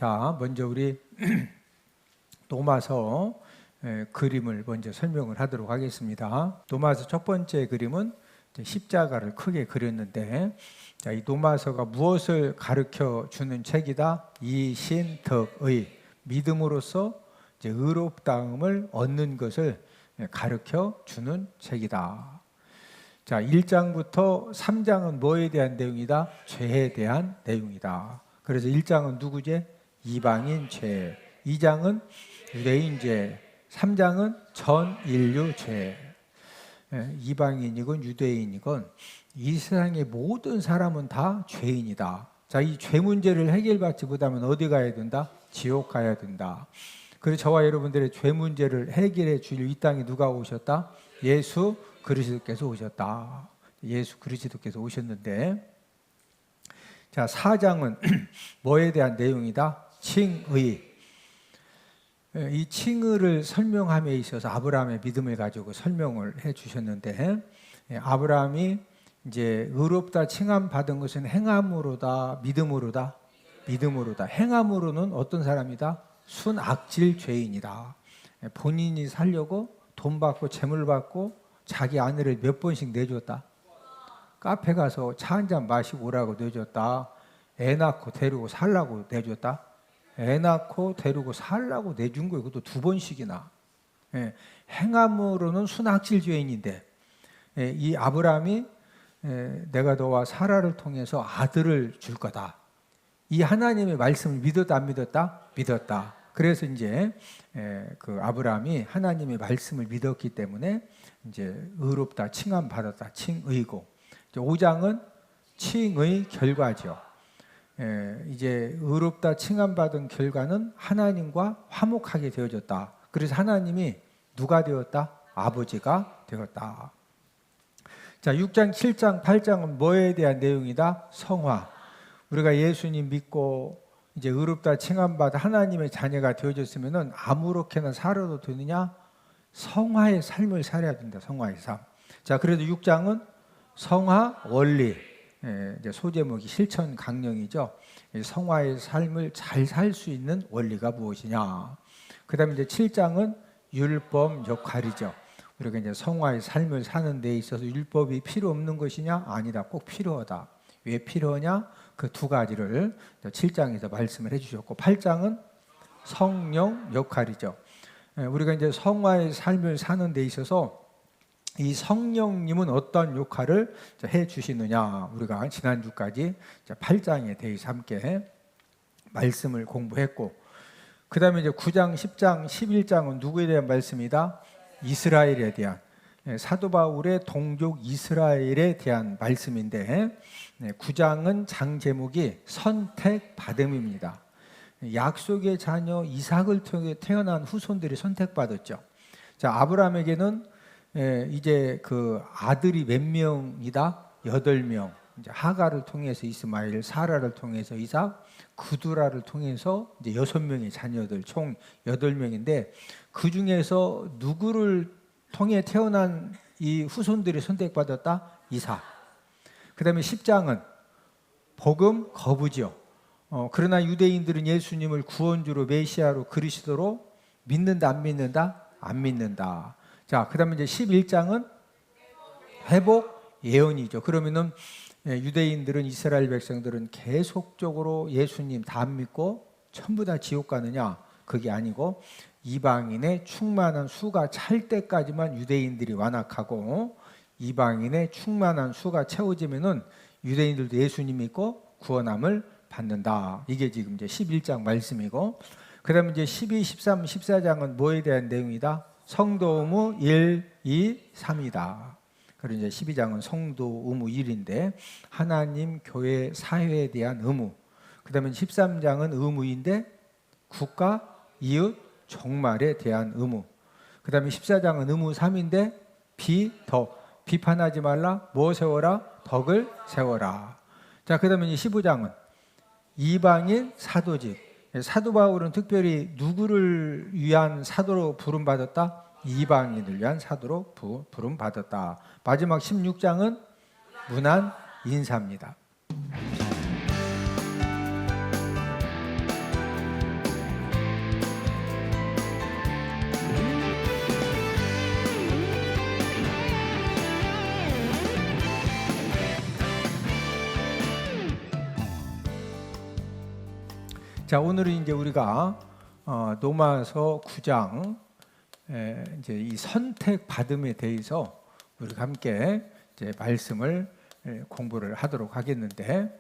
자, 먼저 우리 도마서 그림을 먼저 설명을 하도록 하겠습니다. 도마서 첫 번째 그림은 십자가를 크게 그렸는데, 자, 이 도마서가 무엇을 가르쳐 주는 책이다? 이신덕의 믿음으로써 이제 의롭다함을 얻는 것을 가르쳐 주는 책이다. 자, 1장부터 3장은 뭐에 대한 내용이다? 죄에 대한 내용이다. 그래서 1장은 누구죄? 이방인 죄. 2장은 유대인 죄. 3장은 전 인류 죄. 이방인이건 유대인이건 이 세상의 모든 사람은 다 죄인이다. 자, 이 죄 문제를 해결받지 못하면 어디 가야 된다? 지옥 가야 된다. 그래서 저와 여러분들의 죄 문제를 해결해 줄 이 땅에 누가 오셨다? 예수 그리스도께서 오셨다. 예수 그리스도께서 오셨는데, 자, 4장은 뭐에 대한 내용이다? 칭의. 이 칭의를 설명함에 있어서 아브라함의 믿음을 가지고 설명을 해 주셨는데, 아브라함이 이제 의롭다 칭함 받은 것은 행함으로다, 믿음으로다? 믿음으로다. 행함으로는 어떤 사람이다? 순악질 죄인이다. 본인이 살려고 돈 받고 재물 받고 자기 아내를 몇 번씩 내줬다. 카페 가서 차 한잔 마시고 오라고 내줬다. 애 낳고 데리고 살라고 내줬다. 애 낳고 데리고 살라고 내준 거예요. 그것도 2번씩이나. 행함으로는 순악질 죄인인데, 이 아브라함이 내가 너와 사라를 통해서 아들을 줄 거다. 이 하나님의 말씀을 믿었다 안 믿었다? 믿었다. 그래서 이제 그 아브라함이 하나님의 말씀을 믿었기 때문에 이제 의롭다 칭함 받았다. 칭의고. 5장은 칭의 결과죠. 이제 의롭다 칭함 받은 결과는 하나님과 화목하게 되어졌다. 그래서 하나님이 누가 되었다? 아버지가 되었다. 자, 6장, 7장, 8장은 뭐에 대한 내용이다? 성화. 우리가 예수님 믿고 이제 의롭다 칭함 받아 하나님의 자녀가 되어졌으면은 아무렇게나 살아도 되느냐? 성화의 삶을 살아야 된다. 성화의 삶. 자, 그래도 6장은 성화 원리. 이제 소제목이 실천 강령이죠. 성화의 삶을 잘 살 수 있는 원리가 무엇이냐. 그 다음에 이제 7장은 율법 역할이죠. 우리가 이제 성화의 삶을 사는 데 있어서 율법이 필요 없는 것이냐? 아니다. 꼭 필요하다. 왜 필요하냐? 그 2가지를 7장에서 말씀을 해주셨고, 8장은 성령 역할이죠. 우리가 이제 성화의 삶을 사는 데 있어서 이 성령님은 어떤 역할을 해 주시느냐, 우리가 지난주까지 8장에 대해서 함께 말씀을 공부했고, 그 다음에 이제 9장, 10장, 11장은 누구에 대한 말씀이다? 이스라엘에 대한, 사도 바울의 동족 이스라엘에 대한 말씀인데, 9장은 장 제목이 선택받음입니다. 약속의 자녀 이삭을 통해 태어난 후손들이 선택받았죠. 자, 아브라함에게는 이제 그 아들이 몇 명이다? 8명. 이제 하가를 통해서 이스마엘, 사라를 통해서 이삭, 그두라를 통해서 이제 6명의 자녀들, 총 8명인데, 그 중에서 누구를 통해 태어난 이 후손들이 선택받았다? 이삭. 그 다음에 10장은 복음 거부죠. 그러나 유대인들은 예수님을 구원주로, 메시아로, 그리스도로 믿는다 안 믿는다? 안 믿는다. 자, 그 다음에 이제 11장은 회복 예언이죠. 그러면은 유대인들은, 이스라엘 백성들은 계속적으로 예수님 다 안 믿고 전부 다 지옥 가느냐? 그게 아니고, 이방인의 충만한 수가 찰 때까지만 유대인들이 완악하고, 이방인의 충만한 수가 채워지면은 유대인들도 예수님 믿고 구원함을 받는다. 이게 지금 이제 11장 말씀이고, 그 다음에 이제 12, 13, 14장은 뭐에 대한 내용이다? 성도 의무 1, 2, 3이다. 그리고 이제 12장은 성도 의무 1인데, 하나님, 교회, 사회에 대한 의무. 그 다음에 13장은 의무인데, 국가, 이웃, 종말에 대한 의무. 그 다음에 14장은 의무 3인데, 덕. 비판하지 말라, 뭐 세워라? 덕을 세워라. 자, 그 다음에 15장은 이방인 사도직. 사도 바울은 특별히 누구를 위한 사도로 부름받았다? 이방인을 위한 사도로 부름받았다. 마지막 16장은 문안 인사입니다. 자, 오늘은 이제 우리가 로마서 9장 이제 이 선택 받음에 대해서 우리가 함께 이제 말씀을 공부를 하도록 하겠는데,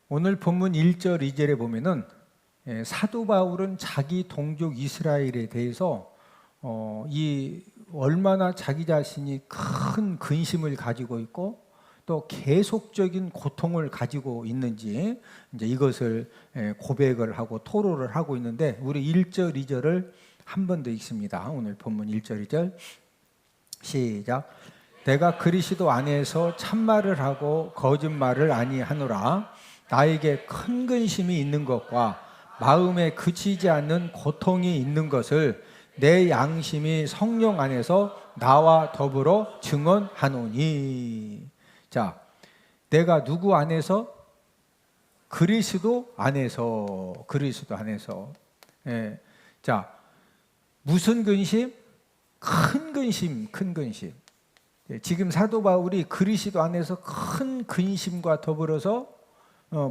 오늘 본문 1절 2절에 보면은 사도 바울은 자기 동족 이스라엘에 대해서 이 얼마나 자기 자신이 큰 근심을 가지고 있고 또 계속적인 고통을 가지고 있는지 이제 이것을 고백을 하고 토로를 하고 있는데, 우리 1절 2절을 한 번 더 읽습니다. 오늘 본문 1절 2절 시작. 내가 그리스도 안에서 참말을 하고 거짓말을 아니하노라. 나에게 큰 근심이 있는 것과 마음에 그치지 않는 고통이 있는 것을 내 양심이 성령 안에서 나와 더불어 증언하노니. 자, 내가 누구 안에서? 그리스도 안에서. 그리스도 안에서. 자, 무슨 근심? 큰 근심, 큰 근심. 지금 사도 바울이 그리스도 안에서 큰 근심과 더불어서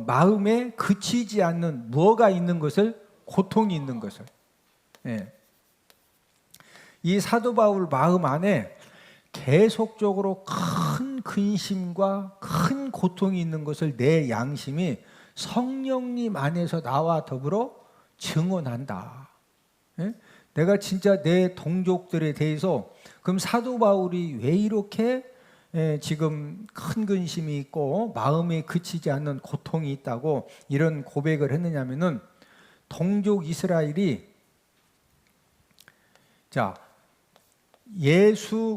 마음에 그치지 않는 뭐가 있는 것을? 고통이 있는 것을. 이 사도 바울 마음 안에 계속적으로 큰 근심과 큰 고통이 있는 것을 내 양심이 성령님 안에서 나와 더불어 증언한다. 내가 진짜 내 동족들에 대해서, 그럼 사도 바울이 왜 이렇게 지금 큰 근심이 있고 마음에 그치지 않는 고통이 있다고 이런 고백을 했느냐면은, 동족 이스라엘이, 자,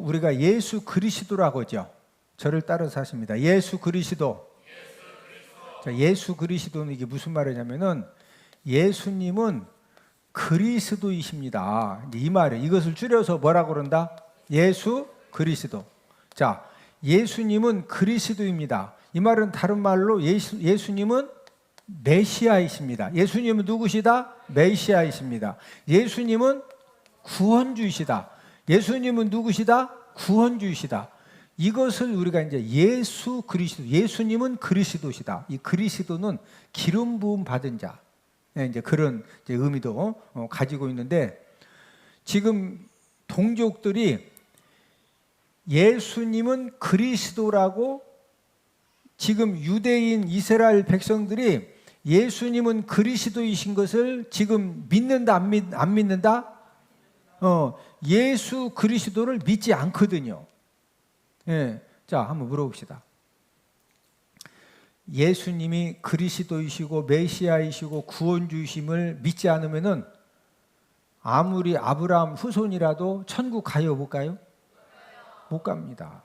우리가 예수 그리스도라고 하죠. 저를 따라서 하십니다. 예수 그리스도. 자, 예수 그리스도는 이게 무슨 말이냐면은, 예수님은 그리스도이십니다. 이 말이에요. 이것을 줄여서 뭐라고 그런다? 예수 그리스도. 자, 예수님은 그리스도입니다. 이 말은 다른 말로 예수님은 메시아이십니다. 예수님은 누구시다? 메시아이십니다. 예수님은 구원주이시다. 예수님은 누구시다? 구원주이시다. 이것을 우리가 이제 예수 그리스도, 예수님은 그리스도시다. 이 그리스도는 기름 부음 받은 자, 이제 그런 이제 의미도 가지고 있는데, 지금 동족들이 예수님은 그리스도라고, 지금 유대인 이스라엘 백성들이 예수님은 그리스도이신 것을 지금 믿는다, 안 믿는다? 예수 그리스도를 믿지 않거든요. 자, 한번 물어봅시다. 예수님이 그리스도이시고 메시아이시고 구원주이심을 믿지 않으면은 아무리 아브라함 후손이라도 천국 가요, 못 가요? 못 갑니다.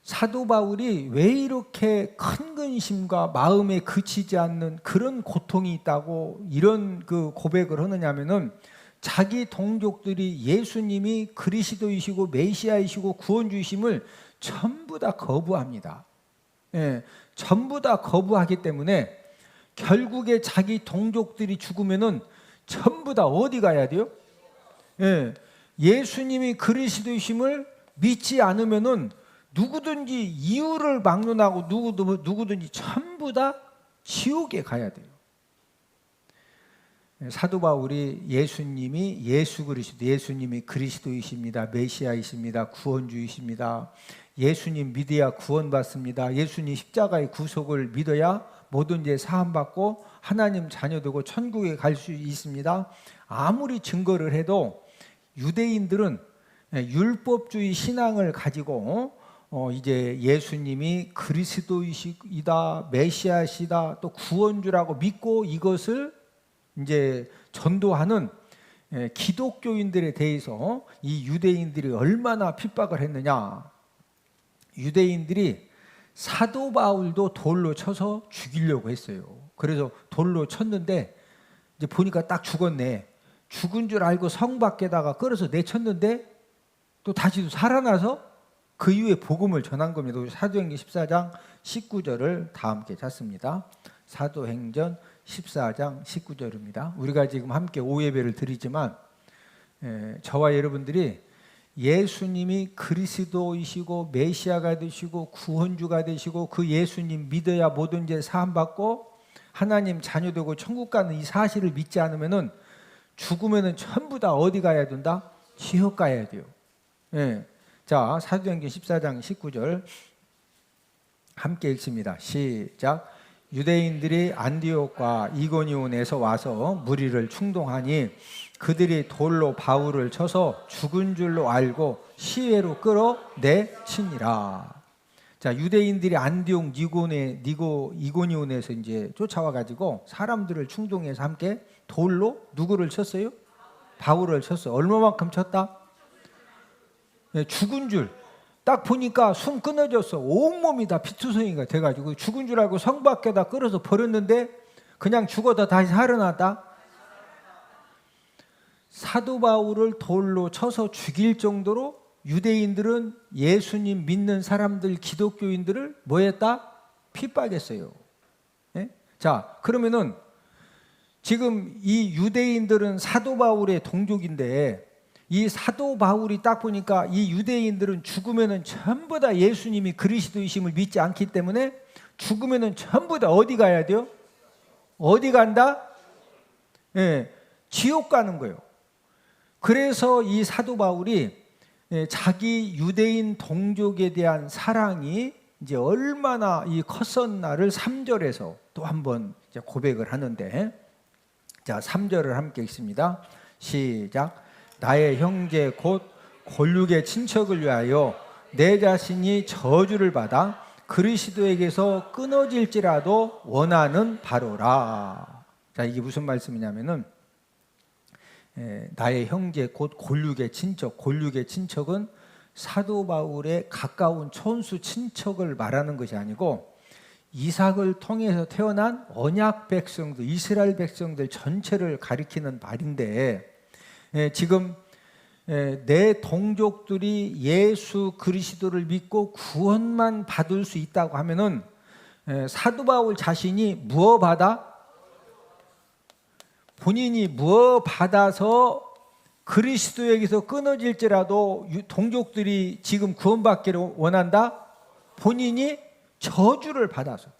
사도 바울이 왜 이렇게 큰 근심과 마음에 그치지 않는 그런 고통이 있다고 이런 그 고백을 하느냐면은, 자기 동족들이 예수님이 그리스도이시고 메시아이시고 구원주이심을 전부 다 거부합니다. 전부 다 거부하기 때문에 결국에 자기 동족들이 죽으면은 전부 다 어디 가야 돼요? 예수님이 그리스도이심을 믿지 않으면은 누구든지 이유를 막론하고 누구든지 전부 다 지옥에 가야 돼요. 사도 바울이 예수님이 예수 그리스도, 예수님이 그리스도이십니다. 메시아이십니다. 구원주이십니다. 예수님 믿어야 구원받습니다. 예수님 십자가의 구속을 믿어야 모든 죄 사함받고 하나님 자녀 되고 천국에 갈 수 있습니다. 아무리 증거를 해도 유대인들은 율법주의 신앙을 가지고 이제 예수님이 그리스도이시다, 메시아시다, 또 구원주라고 믿고 이것을 이제 전도하는 기독교인들에 대해서 이 유대인들이 얼마나 핍박을 했느냐. 유대인들이 사도 바울도 돌로 쳐서 죽이려고 했어요. 그래서 돌로 쳤는데 이제 보니까 딱 죽었네. 죽은 줄 알고 성 밖에다가 끌어서 내쳤는데 또 다시 살아나서 그 이후에 복음을 전한 겁니다. 사도행전 14장 19절을 다 함께 찾습니다. 사도행전 14장 19절입니다. 우리가 지금 함께 오예배를 드리지만 저와 여러분들이 예수님이 그리스도이시고 메시아가 되시고 구원주가 되시고 그 예수님 믿어야 모든 죄 사함 받고 하나님 자녀 되고 천국 가는 이 사실을 믿지 않으면은 죽으면은 전부 다 어디 가야 된다? 지옥 가야 돼요. 예. 자, 사도행전 14장 19절 함께 읽습니다. 시작. 유대인들이 안디옥과 이고니온에서 와서 무리를 충동하니 그들이 돌로 바울을 쳐서 죽은 줄로 알고 시외로 끌어내치니라. 자, 유대인들이 안디옥 이고니온에서 이제 쫓아와 가지고 사람들을 충동해서 함께 돌로 누구를 쳤어요? 바울을 쳤어. 얼마만큼 쳤다? 죽은 줄. 딱 보니까 숨 끊어졌어. 온몸이 다 피투성이가 돼가지고 죽은 줄 알고 성 밖에다 끌어서 버렸는데 그냥 죽어도 다시 살아났다. 사도 바울을 돌로 쳐서 죽일 정도로 유대인들은 예수님 믿는 사람들, 기독교인들을 뭐 했다? 핍박했어요. 예? 자, 그러면은 지금 이 유대인들은 사도 바울의 동족인데 이 사도 바울이 딱 보니까 이 유대인들은 죽으면은 전부 다 예수님이 그리스도이심을 믿지 않기 때문에 죽으면은 전부 다 어디 가야 돼요? 어디 간다? 예, 지옥 가는 거예요. 그래서 이 사도 바울이 자기 유대인 동족에 대한 사랑이 이제 얼마나 이 컸었나를 3절에서 또 한번 고백을 하는데, 자, 3절을 함께 읽습니다. 시작. 나의 형제 곧 골육의 친척을 위하여 내 자신이 저주를 받아 그리스도에게서 끊어질지라도 원하는 바로라. 자, 이게 무슨 말씀이냐면은 나의 형제 곧 골육의 친척, 골육의 친척은 사도 바울의 가까운 촌수 친척을 말하는 것이 아니고 이삭을 통해서 태어난 언약 백성들, 이스라엘 백성들 전체를 가리키는 말인데, 지금 내 동족들이 예수 그리스도를 믿고 구원만 받을 수 있다고 하면은 사도 바울 자신이 무엇 받아? 본인이 무엇 받아서 그리스도에게서 끊어질지라도 동족들이 지금 구원받기를 원한다? 본인이 저주를 받아서.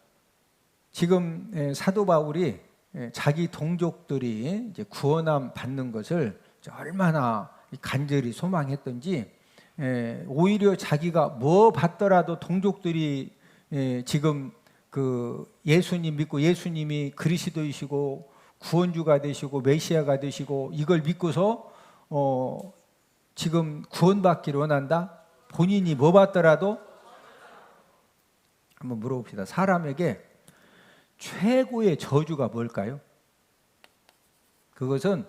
지금 사도 바울이 자기 동족들이 이제 구원함 받는 것을 얼마나 간절히 소망했던지, 오히려 자기가 뭐 받더라도 동족들이 지금 그 예수님 믿고 예수님이 그리스도이시고 구원주가 되시고 메시아가 되시고 이걸 믿고서 지금 구원받기를 원한다. 본인이 뭐 받더라도 한번 물어봅시다. 사람에게 최고의 저주가 뭘까요? 그것은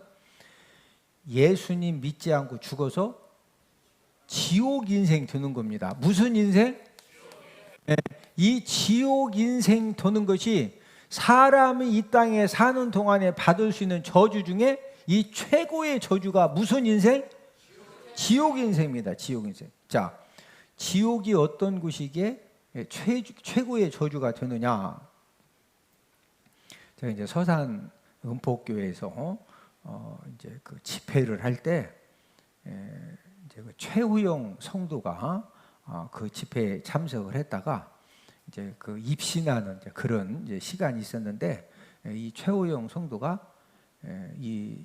예수님 믿지 않고 죽어서 지옥 인생 되는 겁니다. 무슨 인생? 이 지옥 인생 되는 것이 사람이 이 땅에 사는 동안에 받을 수 있는 저주 중에 이 최고의 저주가 무슨 인생? 지옥 인생입니다. 지옥 인생. 자, 지옥이 어떤 곳이기에 최고의 저주가 되느냐? 제가 이제 서산 은폭교회에서 이제 그 집회를 할 때 이제 그 최후용 성도가 그 집회에 참석을 했다가 이제 그 입신하는 이제 그런 이제 시간이 있었는데, 이 최후용 성도가 이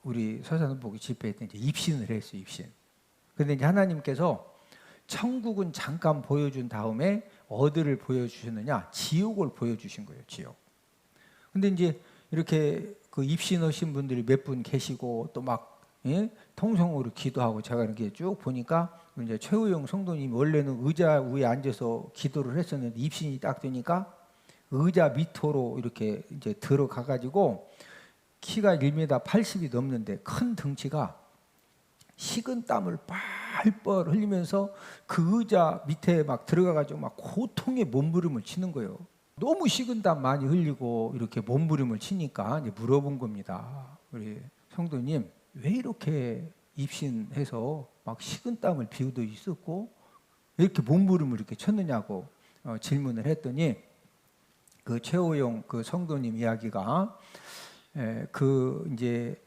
우리 서산은복이 집회에 때 이제 입신을 했어요. 입신. 그런데 이제 하나님께서 천국은 잠깐 보여준 다음에 어디를 보여주셨느냐? 지옥을 보여주신 거예요. 지옥. 근데 이제 이렇게 그 입신하신 분들이 몇 분 계시고 또 막 통성으로 기도하고 제가 이렇게 쭉 보니까 이제 최우영 성도님이 원래는 의자 위에 앉아서 기도를 했었는데 입신이 딱 되니까 의자 밑으로 이렇게 이제 들어가 가지고 키가 1m 80이 넘는데 큰 덩치가 식은 땀을 뻘뻘 흘리면서 그 의자 밑에 막 들어가 가지고 막 고통의 몸부림을 치는 거예요. 너무 식은땀 많이 흘리고 이렇게 몸부림을 치니까 이제 물어본 겁니다. 우리 성도님, 왜 이렇게 입신해서 막 식은땀을 비우도 있었고 이렇게 몸부림을 이렇게 쳤느냐고 질문을 했더니, 그 최호용 그 성도님 이야기가 그 이제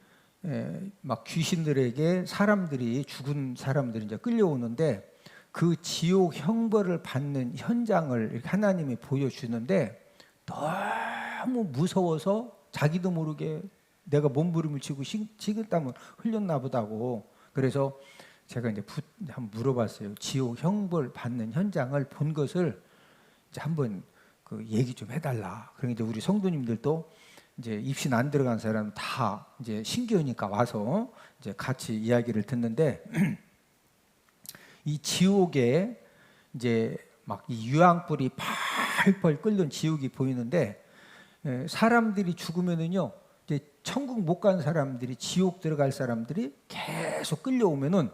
막 귀신들에게 사람들이 죽은 사람들이 이제 끌려오는데 그 지옥 형벌을 받는 현장을 이렇게 하나님이 보여주는데 너무 무서워서 자기도 모르게 내가 몸부림을 치고 식은땀을 흘렸나 보다고. 그래서 제가 이제 한번 물어봤어요. 지옥 형벌 받는 현장을 본 것을 이제 한번 그 얘기 좀 해달라. 그러니까 이제 우리 성도님들도 이제 입신 안 들어간 사람 다 이제 신기하니까 와서 이제 같이 이야기를 듣는데 이 지옥에 이제 막 이 유황불이 펄펄 끓는 지옥이 보이는데 사람들이 죽으면은요 이제 천국 못 간 사람들이 지옥 들어갈 사람들이 계속 끌려오면은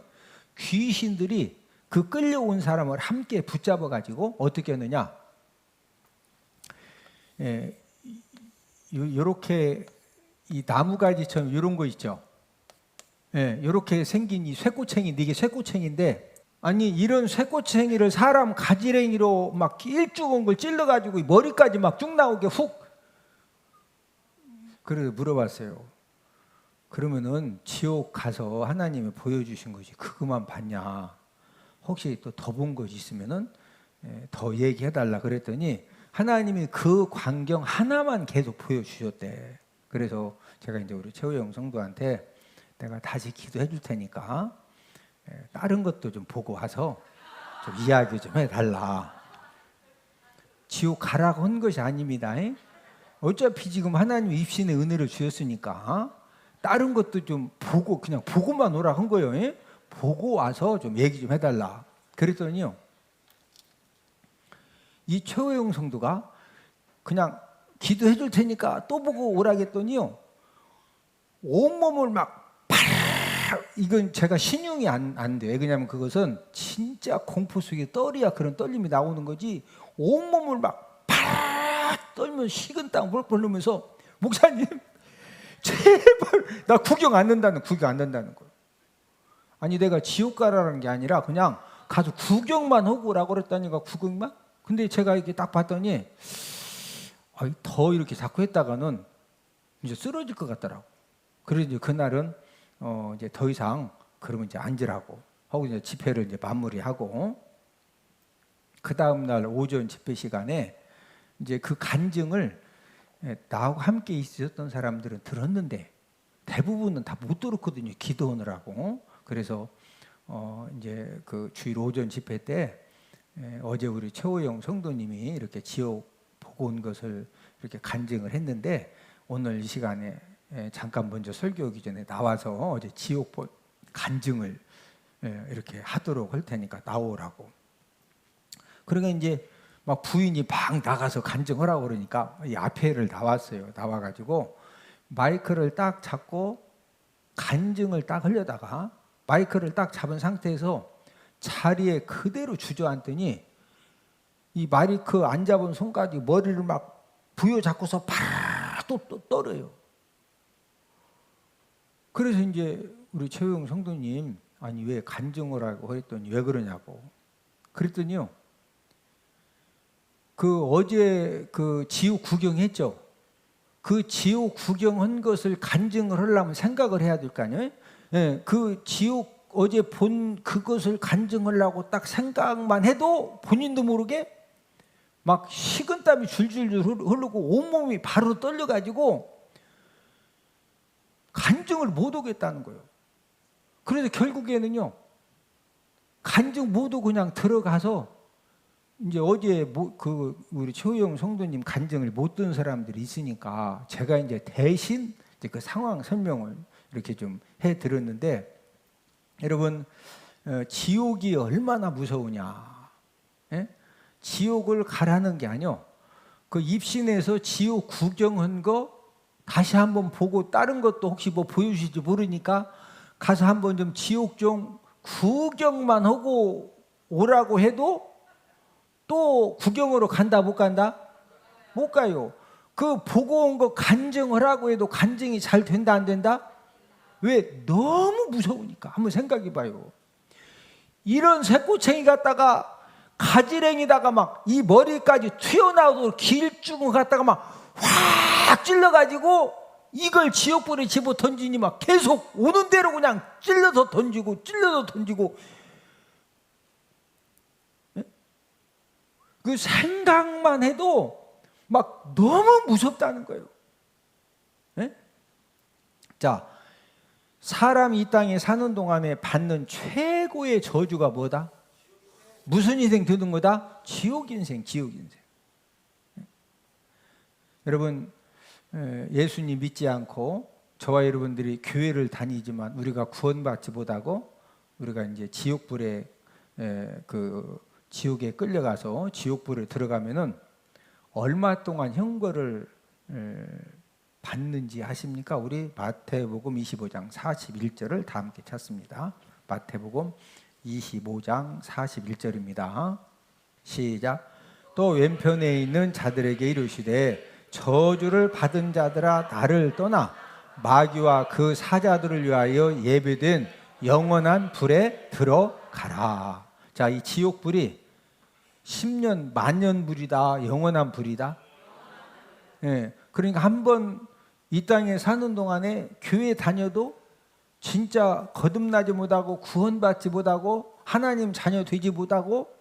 귀신들이 그 끌려온 사람을 함께 붙잡아 가지고 어떻게 하느냐? 요렇게 이 나무가지처럼 이런 거 있죠. 요렇게 생긴 이 쇠꼬챙이, 이게 쇠꼬챙인데 아니 이런 쇠꼬챙이를 사람 가지랭이로 막 일주건 걸 찔러 가지고 머리까지 막 쭉 나오게 훅. 그래서 물어봤어요. 그러면은 지옥 가서 하나님이 보여주신 것이 그것만 봤냐? 혹시 또 더 본 것이 있으면은 더 얘기해달라 그랬더니 하나님이 그 광경 하나만 계속 보여주셨대. 그래서 제가 이제 우리 최호영 성도한테 내가 다시 기도해 줄 테니까 다른 것도 좀 보고 와서 좀 이야기 좀 해달라. 지옥 가라고 한 것이 아닙니다. 어차피 지금 하나님 입신의 은혜를 주셨으니까 다른 것도 좀 보고 그냥 보고만 오라 한 거예요. 보고 와서 좀 얘기 좀 해달라. 그랬더니요. 이 최호영 성도가 그냥 기도해 줄 테니까 또 보고 오라겠더니요. 온몸을 막 이건 제가 신용이 안 돼요. 왜냐하면 그것은 진짜 공포 속에 떨이야 그런 떨림이 나오는 거지. 온몸을 막 떨면서 식은땀 뻘뻘 흘리면서 목사님 제발 나 구경 안 된다는 거예요. 아니 내가 지옥 가라는 게 아니라 그냥 가서 구경만 하고 오라고 그랬다니까. 구경만? 근데 제가 이렇게 딱 봤더니 더 이렇게 자꾸 했다가는 이제 쓰러질 것 같더라고. 그래서 이제 그날은 이제 더 이상 그러면 이제 앉으라고 하고 이제 집회를 이제 마무리하고 그 다음 날 오전 집회 시간에 이제 그 간증을 나하고 함께 있었던 사람들은 들었는데 대부분은 다 못 들었거든요. 기도하느라고. 그래서 이제 그 주일 오전 집회 때 어제 우리 최호영 성도님이 이렇게 지옥 보고 온 것을 이렇게 간증을 했는데 오늘 이 시간에 잠깐 먼저 설교하기 전에 나와서 어제 지옥 간증을 이렇게 하도록 할 테니까 나오라고. 그러니까 이제 막 부인이 막 나가서 간증하라고 그러니까 이 앞에를 나왔어요. 나와가지고 마이크를 딱 잡고 간증을 딱 하려다가 마이크를 딱 잡은 상태에서 자리에 그대로 주저앉더니 이 마이크 안 잡은 손까지 머리를 막 부여잡고서 또 떨어요. 그래서 이제 우리 최호영 성도님 아니 왜 간증을 하고 했더니 왜 그러냐고. 그랬더니요. 그 어제 그 지옥 구경했죠. 그 지옥 구경한 것을 간증을 하려면 생각을 해야 될 거 아니에요. 그 지옥 어제 본 그것을 간증하려고 딱 생각만 해도 본인도 모르게 막 식은땀이 줄줄 흐르고 온몸이 바로 떨려가지고 간증을 못 하겠다는 거예요. 그래서 결국에는요 간증 모두 그냥 들어가서 이제 어제 그 우리 최호영 성도님 간증을 못 듣는 사람들이 있으니까 제가 이제 대신 이제 그 상황 설명을 이렇게 좀 해드렸는데 여러분 지옥이 얼마나 무서우냐? 지옥을 가라는 게 아니요. 그 입신에서 지옥 구경한 거 다시 한번 보고 다른 것도 혹시 뭐 보여주실지 모르니까 가서 한번 좀 지옥 좀 구경만 하고 오라고 해도 또 구경으로 간다 못 간다? 못 가요. 그 보고 온 거 간증하라고 해도 간증이 잘 된다 안 된다? 왜? 너무 무서우니까. 한번 생각해 봐요. 이런 새꼬챙이 갖다가 가지랭이다가 막 이 머리까지 튀어나오도록 길쭉을 갖다가 막 확 찔러가지고 이걸 지옥불에 집어 던지니 막 계속 오는 대로 그냥 찔러서 던지고 찔러서 던지고, 그 생각만 해도 막 너무 무섭다는 거예요. 자, 사람이 이 땅에 사는 동안에 받는 최고의 저주가 뭐다? 무슨 인생 드는 거다? 지옥 인생, 지옥 인생. 여러분, 예수님 믿지 않고 저와 여러분들이 교회를 다니지만 우리가 구원받지 못하고 우리가 이제 지옥불에 그 지옥에 끌려가서 지옥불에 들어가면은 얼마 동안 형벌을 받는지 아십니까? 우리 마태복음 25장 41절을 다 함께 찾습니다. 마태복음 25장 41절입니다. 시작. 또 왼편에 있는 자들에게 이르시되 저주를 받은 자들아 나를 떠나 마귀와 그 사자들을 위하여 예배된 영원한 불에 들어가라. 자, 이 지옥불이 10년 만년 불이다, 영원한 불이다. 그러니까 한번 이 땅에 사는 동안에 교회 다녀도 진짜 거듭나지 못하고 구원받지 못하고 하나님 자녀 되지 못하고,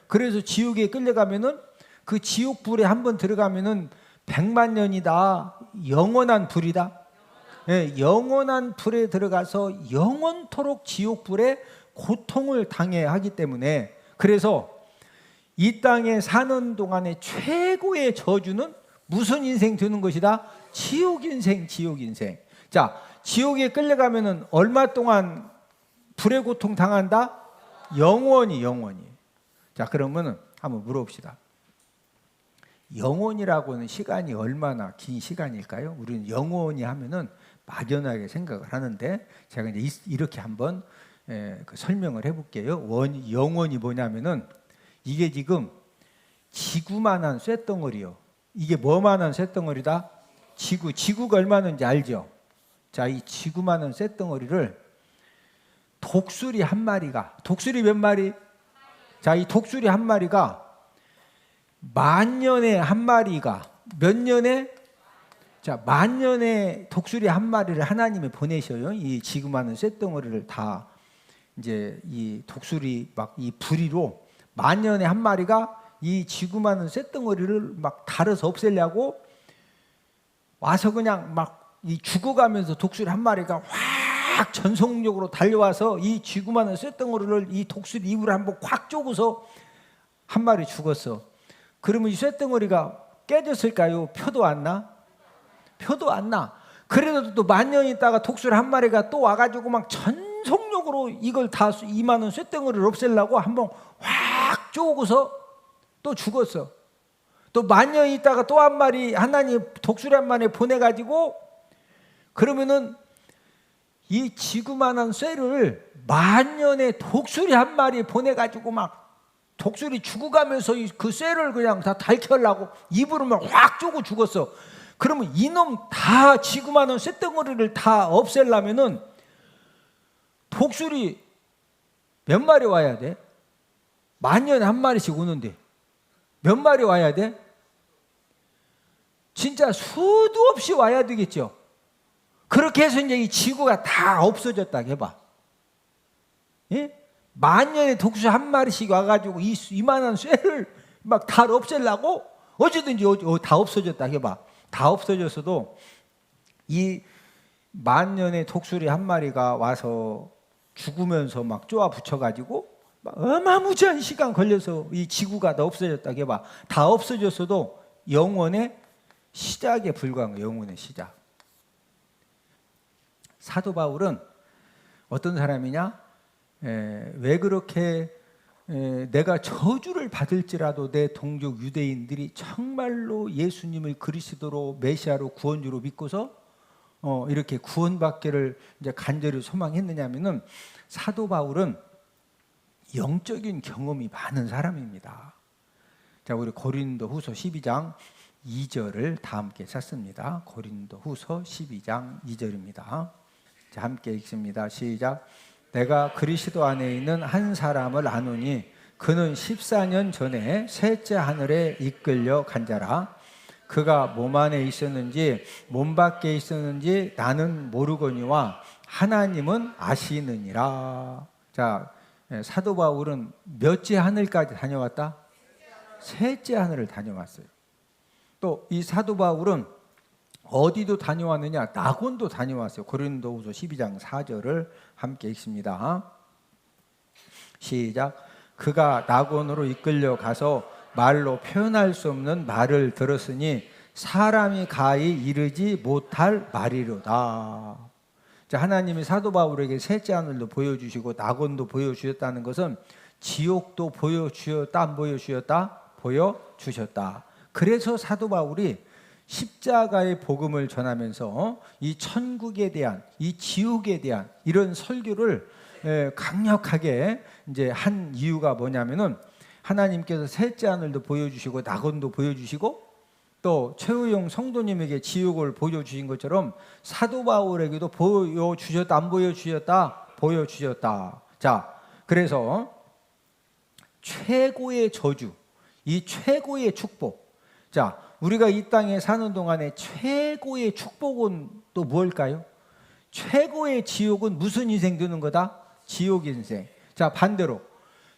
그래서 지옥에 끌려가면은 그 지옥불에 한번 들어가면은 100만 년이다, 영원한 불이다. 영원한 불에 들어가서 영원토록 지옥불에 고통을 당해야 하기 때문에, 그래서 이 땅에 사는 동안에 최고의 저주는 무슨 인생 되는 것이다? 지옥 인생, 지옥 인생. 자, 지옥에 끌려가면은 얼마 동안 불의 고통 당한다? 영원히, 영원히. 자, 그러면은 한번 물어봅시다. 영원이라고는 시간이 얼마나 긴 시간일까요? 우리는 영원히 하면은 막연하게 생각을 하는데, 제가 이제 이렇게 한번 설명을 해볼게요. 영원이 뭐냐면은 이게 지금 지구만한 쇳덩어리요. 이게 뭐만한 쇳덩어리다? 지구가 얼마나인지 알죠? 자, 이 지구만한 쇳덩어리를 독수리 한 마리가, 독수리 몇 마리? 자, 이 독수리 한 마리가 만년에 한 마리가 몇 년에? 자, 만년에 독수리 한 마리를 하나님이 보내셔요. 이 지구만한 쇳덩어리를 다 이제 이 독수리 막 이 부리로 만년에 한 마리가 이 지구만한 쇳덩어리를 막 다려서 없애려고 와서 그냥 막 이 죽어가면서 독수리 한 마리가 확 전속력으로 달려와서 이 지구만한 쇳덩어리를 이 독수리 입을 한번 콱 쪼고서 한 마리 죽었어. 그러면 이 쇳덩어리가 깨졌을까요? 표도 안 나? 표도 안 나. 그래도 또 만년 있다가 독수리 한 마리가 또 와가지고 막 전속력으로 이걸 다 이만한 쇳덩어리를 없애려고 한번 확 쪼고서 또 죽었어. 또 만년 있다가 또 한 마리 하나님 독수리 한 마리 보내가지고, 그러면은 이 지구만한 쇠를 만년에 독수리 한 마리 보내가지고 막 독수리 죽어가면서 그 쇠를 그냥 다 달켜려고 입으로 막 확 쪼고 죽었어. 그러면 이놈 다 지구만한 쇳덩어리를 다 없애려면은 독수리 몇 마리 와야 돼? 만년에 한 마리씩 오는데 몇 마리 와야 돼? 진짜 수도 없이 와야 되겠죠. 그렇게 해서 이제 이 지구가 다 없어졌다 해봐. 예? 만년에 독수리 한 마리씩 와가지고 이만한 쇠를 막 다 없애려고 어쨌든지 다 없어졌다 해봐. 다 없어졌어도 이 만년에 독수리 한 마리가 와서 죽으면서 막 쪼아 붙여가지고 막 어마무지한 시간 걸려서 이 지구가 다 없어졌다 해봐. 다 없어졌어도 영원의 시작에 불과한 거예요. 영원의 시작. 사도 바울은 어떤 사람이냐? 왜 그렇게 내가 저주를 받을지라도 내 동족 유대인들이 정말로 예수님을 그리스도로 메시아로 구원주로 믿고서 이렇게 구원받기를 이제 간절히 소망했느냐면은, 사도 바울은 영적인 경험이 많은 사람입니다. 자, 우리 고린도후서 12장 2절을 다 함께 찾습니다. 고린도후서 12장 2절입니다. 자, 함께 읽습니다. 시작. 내가 그리스도 안에 있는 한 사람을 아노니 그는 14년 전에 셋째 하늘에 이끌려 간 자라. 그가 몸 안에 있었는지 몸 밖에 있었는지 나는 모르거니와 하나님은 아시느니라. 자, 사도 바울은 몇째 하늘까지 다녀왔다? 셋째 하늘을 다녀왔어요. 또 이 사도 바울은 어디도 다녀왔느냐? 낙원도 다녀왔어요. 고린도후서 12장 4절을 함께 읽습니다. 시작. 그가 낙원으로 이끌려 가서 말로 표현할 수 없는 말을 들었으니 사람이 가히 이르지 못할 말이로다. 자, 하나님이 사도 바울에게 셋째 하늘도 보여주시고 낙원도 보여주셨다는 것은 지옥도 보여주셨다, 안 보여주셨다? 보여주셨다. 그래서 사도 바울이 십자가의 복음을 전하면서 이 천국에 대한, 이 지옥에 대한 이런 설교를 강력하게 이제 한 이유가 뭐냐면은 하나님께서 셋째 하늘도 보여주시고 낙원도 보여주시고 또 최우용 성도님에게 지옥을 보여주신 것처럼 사도 바울에게도 보여주셨다, 안 보여주셨다? 보여주셨다. 자, 그래서 최고의 저주, 이 최고의 축복. 자, 우리가 이 땅에 사는 동안에 최고의 축복은 또 뭘까요? 최고의 지옥은 무슨 인생 드는 거다? 지옥 인생. 자, 반대로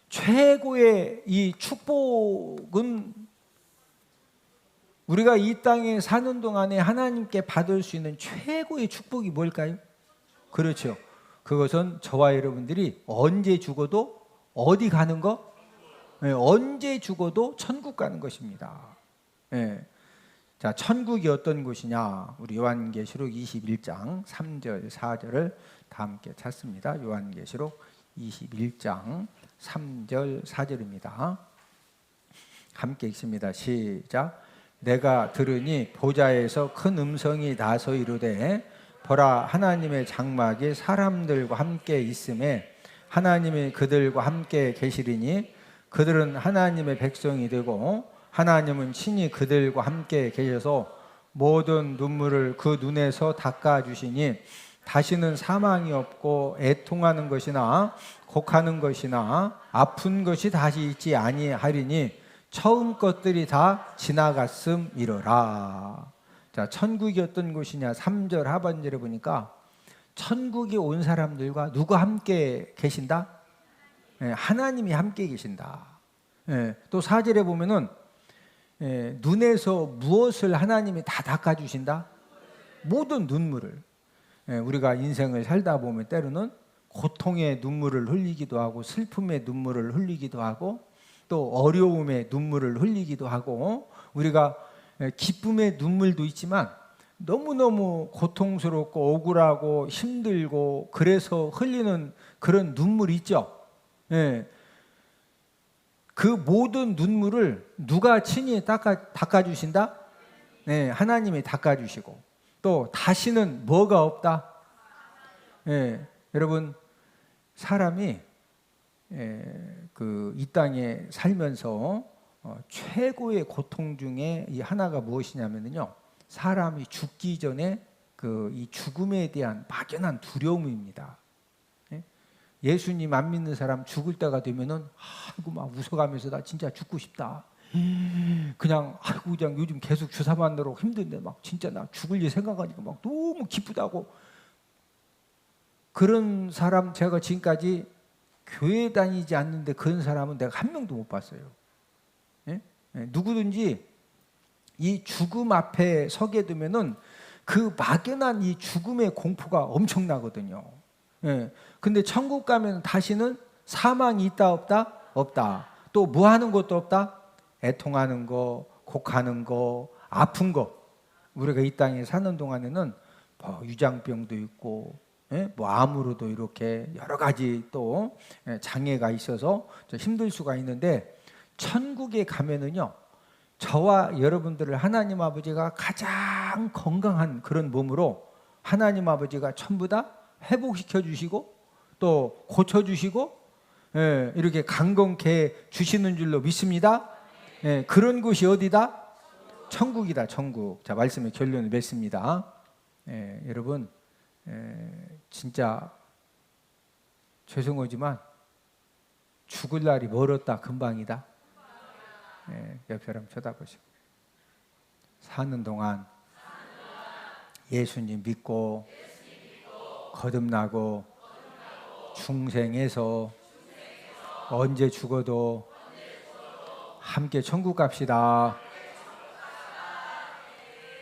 최고의 이 축복은 우리가 이 땅에 사는 동안에 하나님께 받을 수 있는 최고의 축복이 뭘까요? 그렇죠. 그것은 저와 여러분들이 언제 죽어도 어디 가는 거? 네, 언제 죽어도 천국 가는 것입니다. 네. 자, 천국이 어떤 곳이냐? 우리 요한계시록 21장 3절 4절을 다 함께 찾습니다. 요한계시록 21장 3절 4절입니다. 함께 읽습니다. 시작. 내가 들으니 보좌에서 큰 음성이 나서 이르되 보라, 하나님의 장막이 사람들과 함께 있음에 하나님이 그들과 함께 계시리니 그들은 하나님의 백성이 되고 하나님은 친히 그들과 함께 계셔서 모든 눈물을 그 눈에서 닦아주시니 다시는 사망이 없고 애통하는 것이나 곡하는 것이나 아픈 것이 다시 있지 아니하리니 처음 것들이 다 지나갔음이로라. 자, 천국이 어떤 곳이냐? 3절 하반절에 보니까 천국에 온 사람들과 누가 함께 계신다? 네, 하나님이 함께 계신다. 네, 또 4절에 보면은 눈에서 무엇을 하나님이 다 닦아주신다? 모든 눈물을. 우리가 인생을 살다 보면 때로는 고통의 눈물을 흘리기도 하고 슬픔의 눈물을 흘리기도 하고 또 어려움의 눈물을 흘리기도 하고 우리가 기쁨의 눈물도 있지만 너무너무 고통스럽고 억울하고 힘들고 그래서 흘리는 그런 눈물이 있죠. 그 모든 눈물을 누가 친히 닦아주신다? 네, 하나님이 닦아주시고 또 다시는 뭐가 없다? 네, 여러분 사람이 이 땅에 살면서 최고의 고통 중에 이 하나가 무엇이냐면요, 사람이 죽기 전에 이 죽음에 대한 막연한 두려움입니다. 예수님 안 믿는 사람 죽을 때가 되면은 아이고 막 웃어가면서 나 진짜 죽고 싶다. 그냥 아이고 그냥 요즘 계속 주사 맞느라고 힘든데 막 진짜 나 죽을 일 생각하니까 막 너무 기쁘다고. 그런 사람 제가 지금까지 교회 다니지 않는데 그런 사람은 내가 한 명도 못 봤어요. 누구든지 이 죽음 앞에 서게 되면은 그 막연한 이 죽음의 공포가 엄청나거든요. 근데 천국 가면 다시는 사망이 있다 없다? 없다. 또 뭐 하는 것도 없다? 애통하는 거, 곡하는 거, 아픈 거. 우리가 이 땅에 사는 동안에는 뭐 유장병도 있고 뭐 암으로도 이렇게 여러 가지 또 장애가 있어서 힘들 수가 있는데 천국에 가면은요, 저와 여러분들을 하나님 아버지가 가장 건강한 그런 몸으로 하나님 아버지가 전부 다 회복시켜 주시고 또 고쳐 주시고 이렇게 강건케 주시는 줄로 믿습니다. 그런 곳이 어디다? 천국이다, 천국. 자, 말씀의 결론을 맺습니다. 여러분 진짜 죄송하지만 죽을 날이 멀었다, 금방이다. 옆 사람 쳐다보시고 사는 동안 예수님 믿고 거듭나고 중생해서 언제 죽어도 함께 천국 갑시다.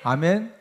아멘.